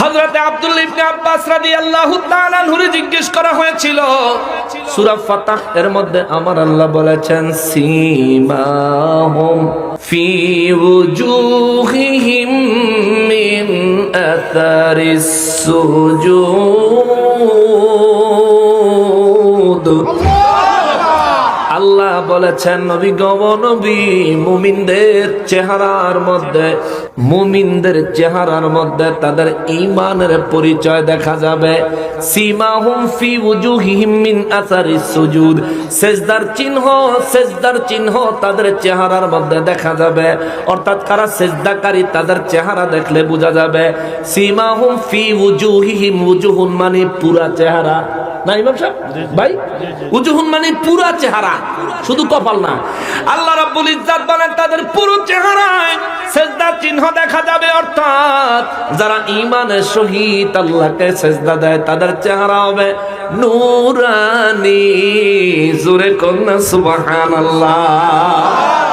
হযরতে আব্দুল্লাহ ইবনে আব্বাস রাদিয়াল্লাহু তাআলা আনহুকে জিজ্ঞেস করা হয়েছিল, সূরা ফাতহ এর মধ্যে আমার আল্লাহ বলেছেন সীমাহুম ফি ওয়ুজুহিহিম মিন আসারিস সুজুদ। আল্লাহ বলেছেন নবী নবী মুমিনদের চেহারার মধ্যে তাদের ঈমানের পরিচয় দেখা যাবে। সীমাহুম ফি ওয়ুজুহিহিম মিন আসারিস সুজুদ, সিজদার চিহ্ন তাদের চেহারার মধ্যে দেখা যাবে। অর্থাৎ কারা সিজদাকারী তাদের চেহারা দেখলে বোঝা যাবে। সীমাহুম ফি ওয়ুজুহিহিম, ওয়ুজুহুন মানে পুরা চেহারা না ইমাম সাহেব ভাই, ওয়ুজুহুন মানে পুরা চেহারা, শুধু কপাল না। আল্লাহ রাব্বুল ইজ্জাত বলেন তাদের পুরো চেহারায় সিজদার চিহ্ন দেখা যাবে। অর্থাৎ যারা ঈমানের সহিত আল্লাহকে সিজদা দেয় তাদের চেহারা হবে নূরানি। জোরে কন্যা সুবহানাল্লাহ।